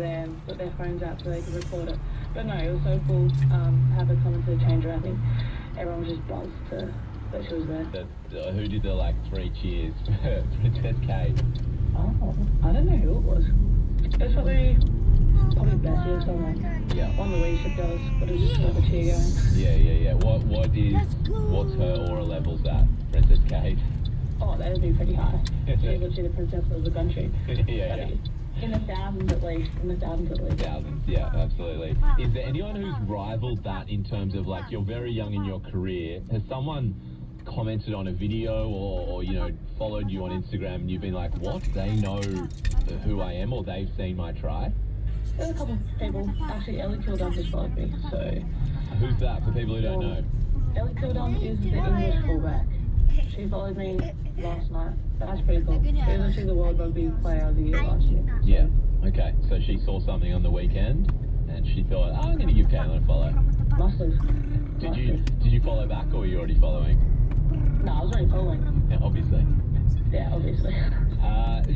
them put their phones out so they could record it. But no, it was so cool to have her come into the change room. I think everyone was just buzzed that she was there. Who did the 3 cheers for Princess Kate? Oh, I don't know who it was. It was probably Bessie or someone. Yeah. One of the leadership girls, but it was just another cheer going. Yeah. What's her aura levels at, Princess Kate? Oh, that would be pretty high. She's literally the princess of the country. yeah. In the thousands at least. Thousands, yeah, absolutely. Is there anyone who's rivaled that in terms of, you're very young in your career? Has someone commented on a video or followed you on Instagram and you've been like, what? They know who I am, or they've seen my try? There's a couple of people. Actually, Ellie Kildum just followed me, so... Who's that, for people who don't know? Ellie Kildum is the English fullback. She followed me last night. That's pretty cool. She was actually the World Rugby Player of the Year last year. Yeah, okay. So she saw something on the weekend and she thought, I'm going to give Caitlin a follow. Must have. Did you follow back, or were you already following? No, I was already following. Yeah, obviously. Yeah, obviously.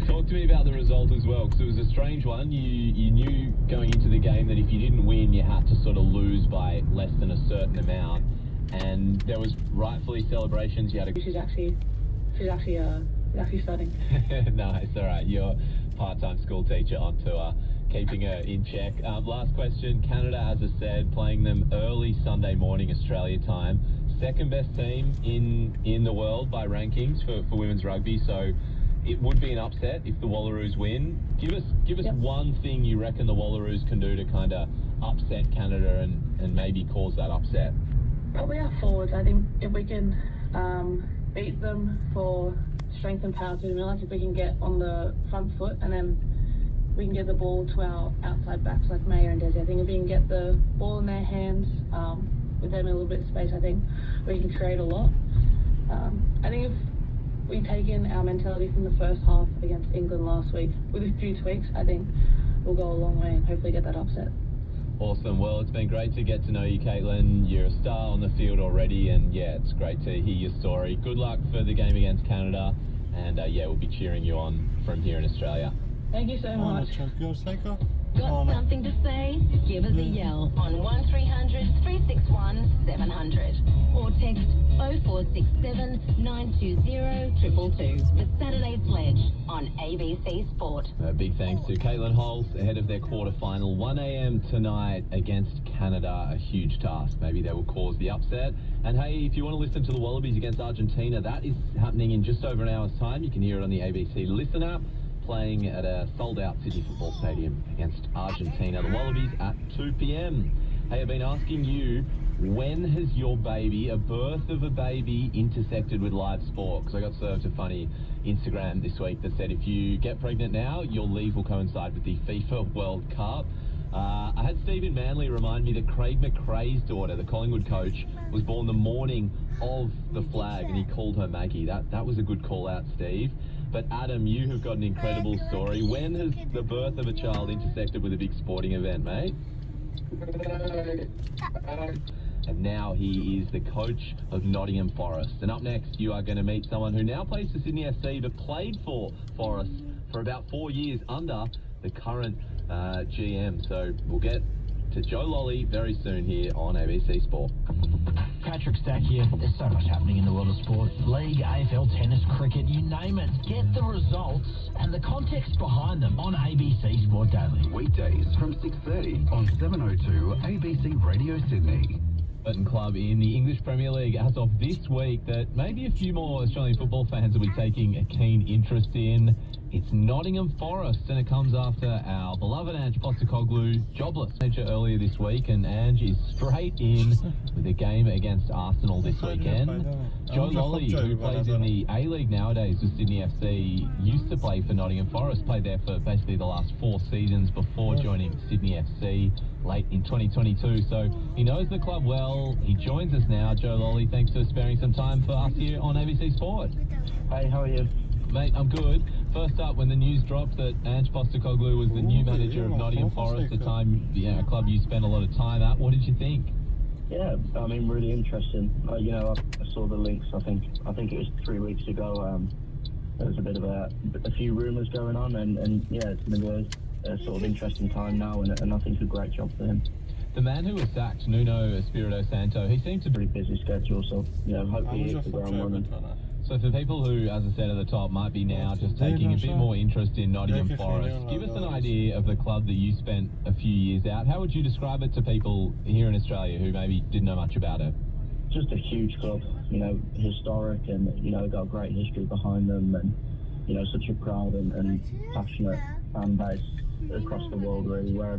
Talk to me about the result as well, because it was a strange one. You knew going into the game that if you didn't win, you had to sort of lose by less than a certain amount. And there was rightfully celebrations. You had She's actually studying. No, it's all right. You're a part-time school teacher on tour, keeping her in check. Last question. Canada, as I said, playing them early Sunday morning Australia time. Second best team in the world by rankings for women's rugby. So it would be an upset if the Wallaroos win. Give us one thing you reckon the Wallaroos can do to kind of upset Canada and maybe cause that upset. Probably our forwards. I think if we can beat them for strength and power through the middle, if we can get on the front foot and then we can get the ball to our outside backs like Maya and Desi. I think if we can get the ball in their hands with them in a little bit of space, I think we can create a lot. I think if we take in our mentality from the first half against England last week with a few tweaks, I think we'll go a long way and hopefully get that upset. Awesome. Well, it's been great to get to know you, Caitlin. You're a star on the field already, and it's great to hear your story. Good luck for the game against Canada, and we'll be cheering you on from here in Australia. Thank you so much. Got something to say? Give us a yell on 1300 361 700 or text 0467 920 222 for Saturday's Pledge on ABC Sport. A big thanks to Caitlin Holtz ahead of their quarterfinal, 1 a.m. tonight against Canada. A huge task. Maybe they will cause the upset. And hey, if you want to listen to the Wallabies against Argentina, that is happening in just over an hour's time. You can hear it on the ABC Listen app, playing at a sold-out Sydney Football Stadium against Argentina. The Wallabies at 2 p.m. Hey, I've been asking you, when has your baby, a birth of a baby, intersected with live sport? Because I got served a funny Instagram this week that said if you get pregnant now, your leave will coincide with the FIFA World Cup. I had Stephen Manley remind me that Craig McRae's daughter, the Collingwood coach, was born the morning of the flag, and he called her Maggie. That was a good call out, Steve. But Adam, you have got an incredible story. When has the birth of a child intersected with a big sporting event, mate? And now he is the coach of Nottingham Forest. And up next, you are going to meet someone who now plays for Sydney FC, but played for Forest for about 4 years under the current GM. So we'll get to Joe Lolly very soon here on ABC Sport. Patrick Stack here. There's so much happening in the world of sport. League, AFL, tennis, cricket, you name it. Get the results and the context behind them on ABC Sport Daily. Weekdays from 6:30 on 702 ABC Radio Sydney. Club in the English Premier League as of this week that maybe a few more Australian football fans will be taking a keen interest in. It's Nottingham Forest, and it comes after our beloved Ange Postecoglou jobless nature earlier this week, and Ange is straight in with a game against Arsenal this weekend. Joe Lolly, who plays in the A-League nowadays with Sydney FC, used to play for Nottingham Forest, played there for basically the last 4 seasons before joining Sydney FC late in 2022, so he knows the club well. He joins us now. Joe Lolly, thanks for sparing some time for us here on ABC Sport. Hey, how are you? Mate, I'm good. First up, when the news dropped that Ange Postecoglou was the new manager of Nottingham Forest, a club you spent a lot of time at, what did you think? Yeah, I mean, really interesting. I saw the links. I think it was 3 weeks ago. There was a bit of a few rumours going on, and yeah, it's going to be sort of interesting time now, and I think a great job for him. The man who was sacked, Nuno Espirito Santo, he seemed to be... Pretty busy schedule, so, hopefully he hits the ground running. So for people who, as I said at the top, might be now just taking a bit more interest in Nottingham Forest, give us an idea of the club that you spent a few years out. How would you describe it to people here in Australia who maybe didn't know much about it? Just a huge club, historic, and, got a great history behind them, and, such a proud and passionate fan base across the world, really, wherever